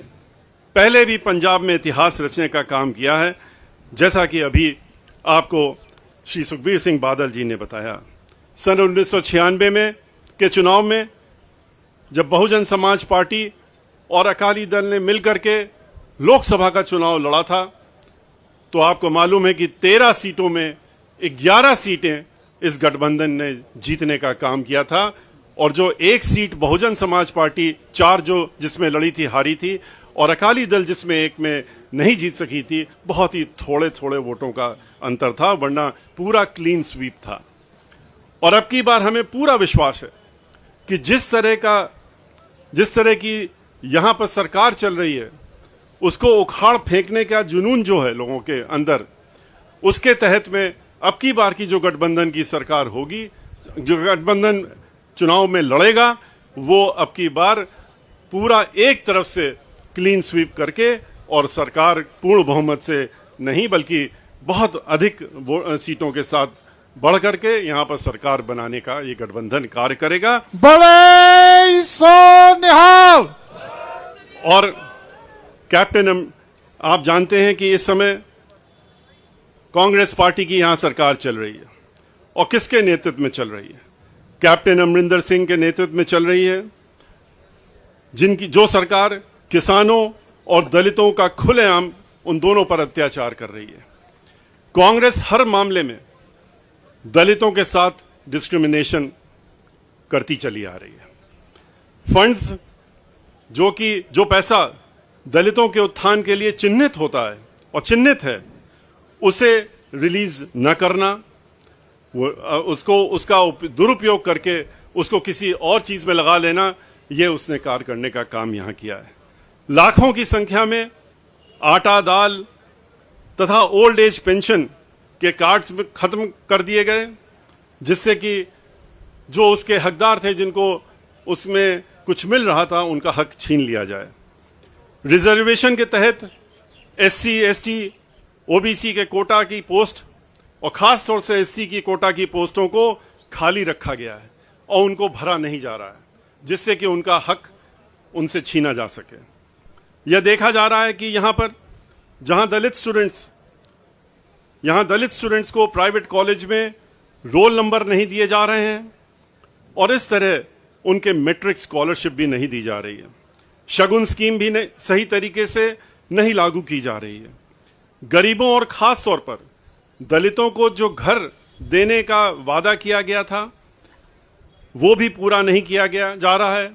S4: पहले भी पंजाब में इतिहास रचने का काम किया है, जैसा कि अभी आपको श्री सुखबीर सिंह बादल जी ने बताया। सन 1996 में के चुनाव में जब बहुजन समाज पार्टी और अकाली दल ने मिलकर के लोकसभा का चुनाव लड़ा था तो आपको मालूम है कि 13 सीटों में 11 सीटें इस गठबंधन ने जीतने का काम किया था, और जो एक सीट बहुजन समाज पार्टी 4 जो जिसमें लड़ी थी हारी थी, और अकाली दल जिसमें एक में नहीं जीत सकी थी, बहुत ही थोड़े वोटों का अंतर था, वरना पूरा क्लीन स्वीप था। और अब की बार हमें पूरा विश्वास है कि जिस तरह की यहां पर सरकार चल रही है उसको उखाड़ फेंकने का जुनून जो है लोगों के अंदर, उसके तहत में अब की बार की जो गठबंधन की सरकार होगी, जो गठबंधन चुनाव में लड़ेगा, वो अब की बार पूरा एक तरफ से क्लीन स्वीप करके और सरकार पूर्ण बहुमत से नहीं बल्कि बहुत अधिक सीटों के साथ बढ़ करके यहां पर सरकार बनाने का ये गठबंधन कार्य करेगा।
S2: बड़े सोनिहाल।
S4: और कैप्टन, आप जानते हैं कि इस समय कांग्रेस पार्टी की यहां सरकार चल रही है, और किसके नेतृत्व में चल रही है? कैप्टन अमरिंदर सिंह के नेतृत्व में चल रही है, जो सरकार किसानों और दलितों का खुलेआम उन दोनों पर अत्याचार कर रही है। कांग्रेस हर मामले में दलितों के साथ डिस्क्रिमिनेशन करती चली आ रही है। फंड्स जो पैसा दलितों के उत्थान के लिए चिन्हित होता है और चिन्हित है, उसे रिलीज न करना, उसका दुरुपयोग करके उसको किसी और चीज में लगा लेना, यह उसने कार्य करने का काम यहां किया है। लाखों की संख्या में आटा, दाल तथा ओल्ड एज पेंशन के कार्ड्स में खत्म कर दिए गए, जिससे कि जो उसके हकदार थे, जिनको उसमें कुछ मिल रहा था, उनका हक छीन लिया जाए। रिजर्वेशन के तहत SC, ST, OBC के कोटा की पोस्ट और खास तौर से SC की कोटा की पोस्टों को खाली रखा गया है और उनको भरा नहीं जा रहा है, जिससे कि उनका हक उनसे छीना जा सके। यह देखा जा रहा है कि यहां पर जहां दलित स्टूडेंट्स को प्राइवेट कॉलेज में रोल नंबर नहीं दिए जा रहे हैं और इस तरह उनके मैट्रिक स्कॉलरशिप भी नहीं दी जा रही है। शगुन स्कीम भी सही तरीके से नहीं लागू की जा रही है। गरीबों और खास तौर पर दलितों को जो घर देने का वादा किया गया था, वो भी पूरा नहीं किया गया जा रहा है।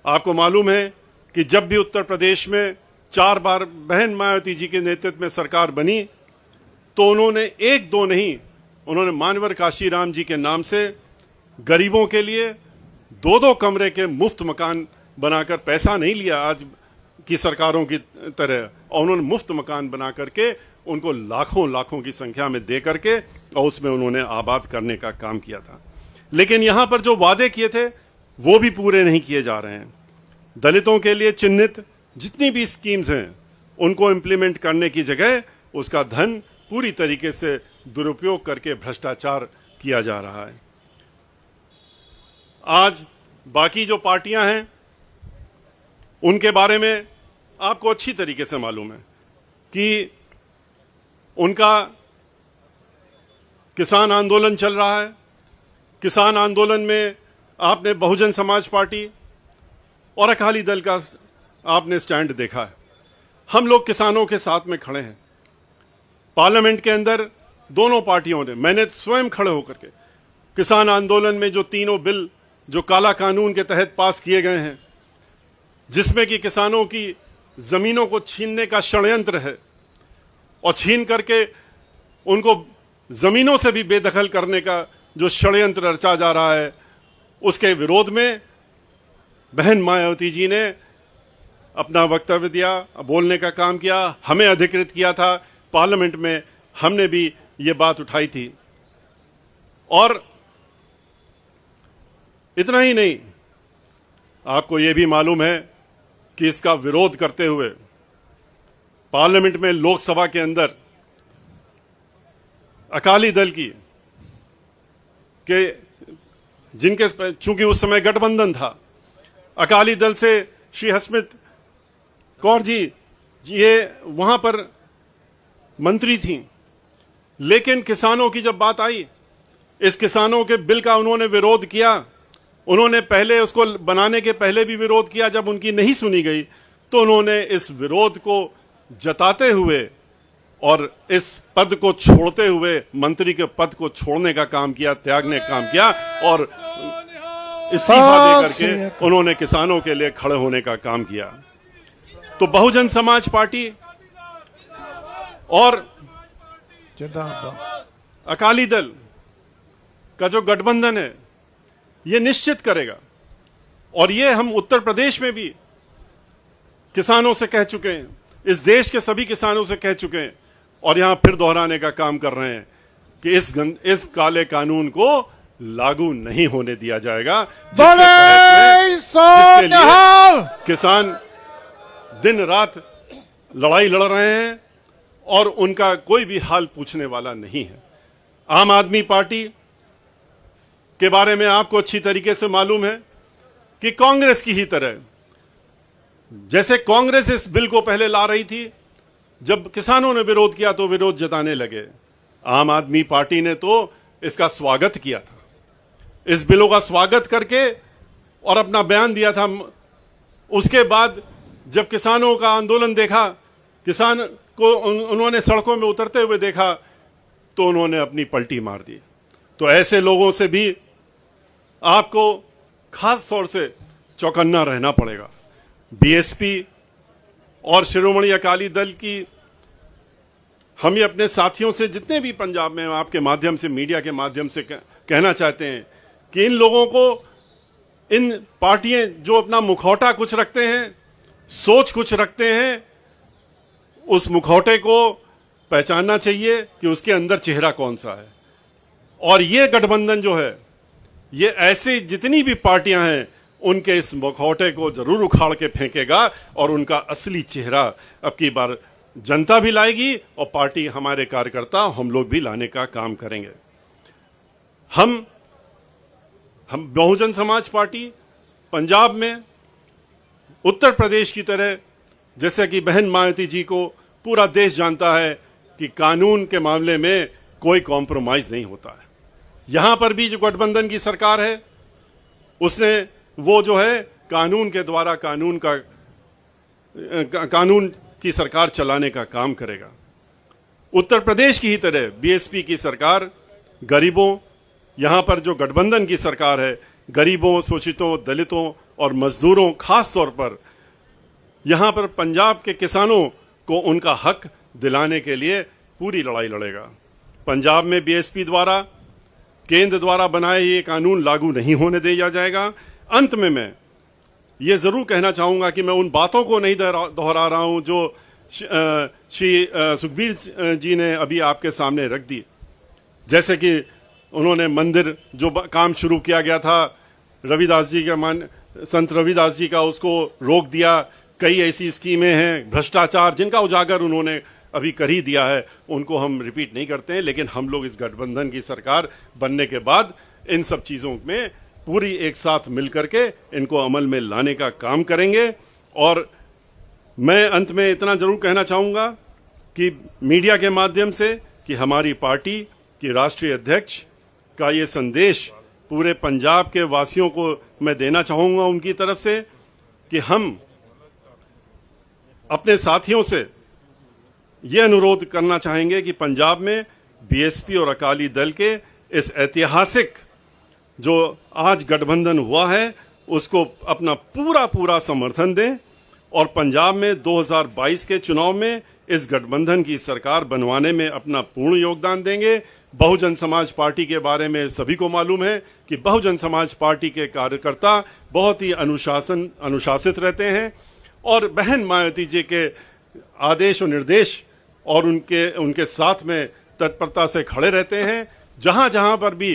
S4: आपको मालूम है कि जब भी उत्तर प्रदेश में 4 बार बहन मायावती जी के नेतृत्व में सरकार बनी, तो उन्होंने 1-2 नहीं, उन्होंने मानवर काशीराम जी के नाम से गरीबों के लिए 2-2 कमरे के मुफ्त मकान बनाकर, पैसा नहीं लिया आज की सरकारों की तरह, और उन्होंने मुफ्त मकान बना करके उनको लाखों की संख्या में दे करके और उसमें उन्होंने आबाद करने का काम किया था। लेकिन यहां पर जो वादे किए थे वो भी पूरे नहीं किए जा रहे हैं। दलितों के लिए चिन्हित जितनी भी स्कीम्स हैं उनको इम्प्लीमेंट करने की जगह उसका धन पूरी तरीके से दुरुपयोग करके भ्रष्टाचार किया जा रहा है। आज बाकी जो पार्टियां हैं उनके बारे में आपको अच्छी तरीके से मालूम है कि उनका किसान आंदोलन चल रहा है। किसान आंदोलन में आपने बहुजन समाज पार्टी और अकाली दल का आपने स्टैंड देखा है। हम लोग किसानों के साथ में खड़े हैं। पार्लियामेंट के अंदर दोनों पार्टियों ने, मैंने स्वयं खड़े होकर के किसान आंदोलन में जो 3 बिल जो काला कानून के तहत पास किए गए हैं, जिसमें कि किसानों की जमीनों को छीनने का षड्यंत्र है और छीन करके उनको जमीनों से भी बेदखल करने का जो षड्यंत्र रचा जा रहा है, उसके विरोध में बहन मायावती जी ने अपना वक्तव्य दिया, बोलने का काम किया। हमें अधिकृत किया था पार्लियामेंट में, हमने भी ये बात उठाई थी। और इतना ही नहीं, आपको यह भी मालूम है कि इसका विरोध करते हुए पार्लियामेंट में, लोकसभा के अंदर अकाली दल की के जिनके चूंकि उस समय गठबंधन था, अकाली दल से श्री हरसिमरत कौर जी ये वहां पर मंत्री थी, लेकिन किसानों की जब बात आई, इस किसानों के बिल का उन्होंने विरोध किया। उन्होंने पहले उसको बनाने के पहले भी विरोध किया, जब उनकी नहीं सुनी गई तो उन्होंने इस विरोध को जताते हुए और इस पद को छोड़ते हुए, मंत्री के पद को छोड़ने का काम किया, त्यागने का काम किया और इस्तीफा दे करके उन्होंने किसानों के लिए खड़े होने का काम किया। तो बहुजन समाज पार्टी और अकाली दल का जो गठबंधन है, ये निश्चित करेगा, और ये हम उत्तर प्रदेश में भी किसानों से कह चुके हैं, इस देश के सभी किसानों से कह चुके हैं, और यहां फिर दोहराने का काम कर रहे हैं कि इस काले कानून को लागू नहीं होने दिया जाएगा, जिसके लिए किसान दिन रात लड़ाई लड़ रहे हैं और उनका कोई भी हाल पूछने वाला नहीं है। आम आदमी पार्टी के बारे में आपको अच्छी तरीके से मालूम है कि कांग्रेस की ही तरह, जैसे कांग्रेस इस बिल को पहले ला रही थी, जब किसानों ने विरोध किया तो विरोध जताने लगे। आम आदमी पार्टी ने तो इसका स्वागत किया था, इस बिलों का स्वागत करके और अपना बयान दिया था। उसके बाद जब किसानों का आंदोलन देखा, किसान को उन्होंने सड़कों में उतरते हुए देखा, तो उन्होंने अपनी पलटी मार दी। तो ऐसे लोगों से भी आपको खास तौर से चौकन्ना रहना पड़ेगा। बीएसपी और शिरोमणि अकाली दल की, हम ये अपने साथियों से जितने भी पंजाब में आपके माध्यम से, मीडिया के माध्यम से कहना चाहते हैं कि इन लोगों को, इन पार्टियां जो अपना मुखौटा कुछ रखते हैं, सोच कुछ रखते हैं, उस मुखौटे को पहचानना चाहिए कि उसके अंदर चेहरा कौन सा है। और ये गठबंधन जो है, ये ऐसी जितनी भी पार्टियां हैं उनके इस मुखौटे को जरूर उखाड़ के फेंकेगा और उनका असली चेहरा अब की बार जनता भी लाएगी और पार्टी, हमारे कार्यकर्ता, हम लोग भी लाने का काम करेंगे। हम बहुजन समाज पार्टी पंजाब में उत्तर प्रदेश की तरह, जैसे कि बहन मायावती जी को पूरा देश जानता है कि कानून के मामले में कोई कॉम्प्रोमाइज नहीं होता है। यहां पर भी जो गठबंधन की सरकार है, उसने वो जो है कानून के द्वारा कानून की सरकार चलाने का काम करेगा। उत्तर प्रदेश की ही तरह बीएसपी की सरकार गरीबों, यहां पर जो गठबंधन की सरकार है, गरीबों, शोषितों, दलितों और मजदूरों, खास तौर पर यहां पर पंजाब के किसानों को उनका हक दिलाने के लिए पूरी लड़ाई लड़ेगा। पंजाब में बीएसपी द्वारा, केंद्र द्वारा बनाए ये कानून लागू नहीं होने दिया जाएगा। अंत में मैं ये जरूर कहना चाहूंगा कि मैं उन बातों को नहीं दोहरा रहा हूं जो श्री सुखबीर जी ने अभी आपके सामने रख दी। जैसे कि उन्होंने मंदिर जो काम शुरू किया गया था रविदास जी का, संत रविदास जी का, उसको रोक दिया। कई ऐसी स्कीमें हैं, भ्रष्टाचार जिनका उजागर उन्होंने अभी कर ही दिया है, उनको हम रिपीट नहीं करते हैं। लेकिन हम लोग इस गठबंधन की सरकार बनने के बाद इन सब चीजों में पूरी एक साथ मिलकर के इनको अमल में लाने का काम करेंगे। और मैं अंत में इतना जरूर कहना चाहूंगा कि मीडिया के माध्यम से कि हमारी पार्टी की राष्ट्रीय अध्यक्ष का ये संदेश पूरे पंजाब के वासियों को मैं देना चाहूंगा उनकी तरफ से कि हम अपने साथियों से यह अनुरोध करना चाहेंगे कि पंजाब में बीएसपी और अकाली दल के इस ऐतिहासिक जो आज गठबंधन हुआ है उसको अपना पूरा समर्थन दें और पंजाब में 2022 के चुनाव में इस गठबंधन की सरकार बनवाने में अपना पूर्ण योगदान देंगे। बहुजन समाज पार्टी के बारे में सभी को मालूम है कि बहुजन समाज पार्टी के कार्यकर्ता बहुत ही अनुशासित रहते हैं और बहन मायावती जी के आदेश और निर्देश और उनके साथ में तत्परता से खड़े रहते हैं। जहां पर भी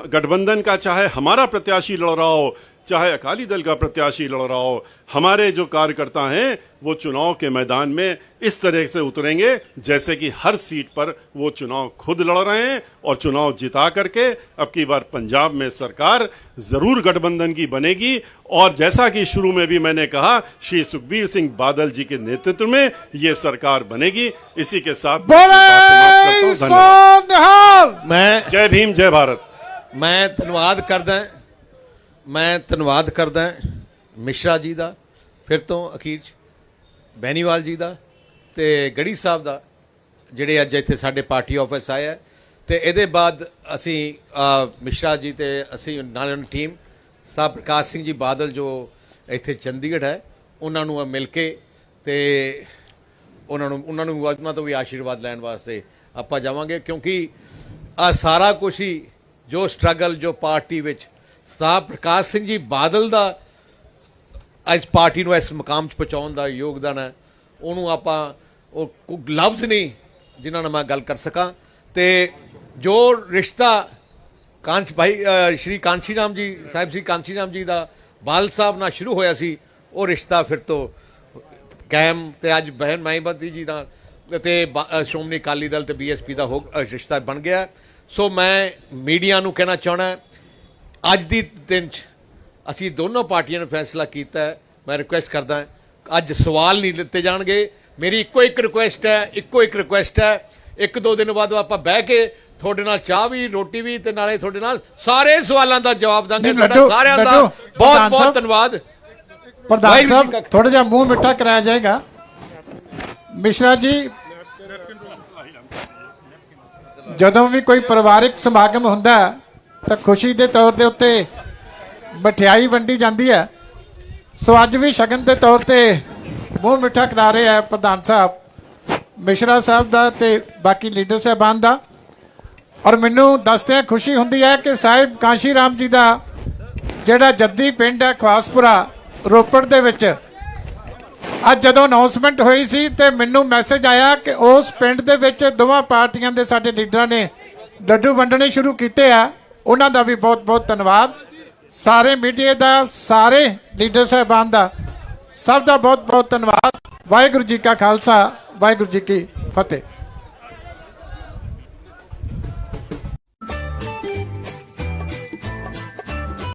S4: गठबंधन का, चाहे हमारा प्रत्याशी लड़ रहा हो, चाहे अकाली दल का प्रत्याशी लड़ रहा हो, हमारे जो कार्यकर्ता हैं वो चुनाव के मैदान में इस तरह से उतरेंगे जैसे कि हर सीट पर वो चुनाव खुद लड़ रहे हैं और चुनाव जिता करके अब की बार पंजाब में सरकार जरूर गठबंधन की बनेगी। और जैसा कि शुरू में भी मैंने कहा, श्री सुखबीर सिंह बादल जी के नेतृत्व में ये सरकार बनेगी। इसी के साथ
S3: मैं
S4: जय भीम, जय भारत।
S3: मैं ਧੰਨਵਾਦ ਕਰਦਾ ਮਿਸ਼ਰਾ ਜੀ ਦਾ, ਫਿਰ ਤੋਂ ਅਖੀਰ 'ਚ ਬੈਨੀਵਾਲ ਜੀ ਦਾ ਤੇ ਗੜੀ ਸਾਹਿਬ ਦਾ, ਜਿਹੜੇ ਅੱਜ ਇੱਥੇ ਸਾਡੇ ਪਾਰਟੀ ਆਫਿਸ ਆਏ ਹੈ। ਤੇ ਇਹਦੇ ਬਾਅਦ ਅਸੀਂ ਮਿਸ਼ਰਾ ਜੀ ਤੇ ਅਸੀਂ ਨਾਲ ਉਹਨਾਂ ਟੀਮ ਸਾਹਿਬ ਪ੍ਰਕਾਸ਼ ਸਿੰਘ ਜੀ ਬਾਦਲ ਜੋ ਇੱਥੇ ਚੰਡੀਗੜ੍ਹ ਹੈ ਉਹਨਾਂ ਨੂੰ ਮਿਲ ਕੇ ਤੇ ਉਹਨਾਂ ਨੂੰ ਵੀ ਆਸ਼ੀਰਵਾਦ ਲੈਣ ਵਾਸਤੇ ਆਪਾਂ ਜਾਵਾਂਗੇ। ਕਿਉਂਕਿ ਆ ਸਾਰਾ ਕੁਛ ਹੀ ਜੋ ਸਟਰਗਲ ਜੋ ਪਾਰਟੀ ਵਿੱਚ ਸਾਹਿਬ ਪ੍ਰਕਾਸ਼ ਸਿੰਘ ਜੀ ਬਾਦਲ ਦਾ ਇਸ ਪਾਰਟੀ ਨੂੰ ਇਸ ਮੁਕਾਮ 'ਚ ਪਹੁੰਚਾਉਣ ਦਾ ਯੋਗਦਾਨ ਹੈ, ਉਹਨੂੰ ਆਪਾਂ ਉਹ ਲਫ਼ਜ਼ ਨਹੀਂ ਜਿਨ੍ਹਾਂ ਨਾਲ ਮੈਂ ਗੱਲ ਕਰ ਸਕਾਂ। ਤੇ ਜੋ ਰਿਸ਼ਤਾ ਸ਼੍ਰੀ ਕਾਂਸ਼ੀ ਰਾਮ ਜੀ ਸਾਹਿਬ, ਸ਼੍ਰੀ ਕਾਂਸ਼ੀ ਰਾਮ ਜੀ ਦਾ ਬਾਦਲ ਸਾਹਿਬ ਨਾਲ ਸ਼ੁਰੂ ਹੋਇਆ ਸੀ, ਉਹ ਰਿਸ਼ਤਾ ਫਿਰ ਤੋਂ ਕਾਇਮ ਤੇ ਅੱਜ ਬਹਿਨ ਮਾਇਆਵਤੀ ਜੀ ਦਾ ਤੇ ਸ਼੍ਰੋਮਣੀ ਅਕਾਲੀ ਦਲ ਤੇ ਬੀਐਸਪੀ ਦਾ ਰਿਸ਼ਤਾ ਬਣ ਗਿਆ। ਸੋ ਮੈਂ ਮੀਡੀਆ ਨੂੰ ਕਹਿਣਾ ਚਾਹੁੰਦਾ, ਅੱਜ ਦੀ ਦਿਨ 'ਚ ਅਸੀਂ ਦੋਨੋਂ ਪਾਰਟੀਆਂ ਨੇ ਫੈਸਲਾ ਕੀਤਾ ਹੈ। ਮੈਂ ਰਿਕੁਐਸਟ ਕਰਦਾ ਅੱਜ ਸਵਾਲ ਨਹੀਂ ਲਿੱਤੇ ਜਾਣਗੇ। ਮੇਰੀ ਇੱਕੋ ਇੱਕ ਰਿਕੁਐਸਟ ਹੈ, 1-2 ਦਿਨ ਬਾਅਦ ਆਪਾਂ ਬਹਿ ਕੇ ਤੁਹਾਡੇ ਨਾਲ ਚਾਹ ਵੀ, ਰੋਟੀ ਵੀ ਤੇ ਨਾਲੇ ਤੁਹਾਡੇ ਨਾਲ ਸਾਰੇ ਸਵਾਲਾਂ ਦਾ ਜਵਾਬ ਦਾਂਗੇ। ਤੁਹਾਡਾ ਸਾਰਿਆਂ ਦਾ ਬਹੁਤ ਧੰਨਵਾਦ।
S2: ਪ੍ਰਧਾਨ ਸਾਹਿਬ ਥੋੜਾ ਜਿਹਾ ਮੂੰਹ ਮਿੱਠਾ ਕਰਾਇਆ ਜਾਏਗਾ। ਮਿਸ਼ਰਾ ਜੀ, ਜਦੋਂ ਵੀ ਕੋਈ ਪਰਿਵਾਰਿਕ ਸਮਾਗਮ ਹੁੰਦਾ ਤਾਂ ਖੁਸ਼ੀ ਦੇ ਤੌਰ ਦੇ ਉੱਤੇ ਮਠਿਆਈ ਵੰਡੀ ਜਾਂਦੀ ਹੈ। ਸੋ ਅੱਜ ਵੀ ਸ਼ਗਨ ਦੇ ਤੌਰ ਤੇ ਮੂੰਹ ਮਿੱਠਾ ਕਰਾ ਰਹੇ ਹੈ ਪ੍ਰਧਾਨ ਸਾਹਿਬ ਮਿਸ਼ਰਾ ਸਾਹਿਬ ਦਾ ਤੇ ਬਾਕੀ ਲੀਡਰ ਸਾਹਿਬਾਨ ਦਾ। ਔਰ ਮੈਨੂੰ ਦੱਸਦਿਆਂ ਖੁਸ਼ੀ ਹੁੰਦੀ ਹੈ ਕਿ ਸਾਹਿਬ ਕਾਂਸ਼ੀ ਰਾਮ ਜੀ ਦਾ ਜਿਹੜਾ ਜੱਦੀ ਪਿੰਡ ਹੈ ਖਵਾਸਪੁਰਾ ਰੋਪੜ ਦੇ ਵਿੱਚ, ਅੱਜ ਜਦੋਂ ਅਨਾਉਂਸਮੈਂਟ ਹੋਈ ਸੀ ਤੇ ਮੈਨੂੰ ਮੈਸੇਜ ਆਇਆ ਕਿ ਉਸ ਪਿੰਡ ਦੇ ਵਿੱਚ ਦੋਵਾਂ ਪਾਰਟੀਆਂ ਦੇ ਸਾਡੇ ਲੀਡਰਾਂ ਨੇ ਲੱਡੂ ਵੰਡਣੇ ਸ਼ੁਰੂ ਕੀਤੇ ਆ। ਉਹਨਾਂ ਦਾ ਵੀ ਬਹੁਤ ਬਹੁਤ ਧੰਨਵਾਦ। ਸਾਰੇ ਮੀਡੀਆ ਦਾ, ਸਾਰੇ ਲੀਡਰ ਸਾਹਿਬਾਨ ਦਾ, ਸਭ ਦਾ ਬਹੁਤ ਬਹੁਤ ਧੰਨਵਾਦ। ਵਾਹਿਗੁਰੂ ਜੀ ਕਾ ਖਾਲਸਾ, ਵਾਹਿਗੁਰੂ ਜੀ ਕੀ ਫਤਿਹ।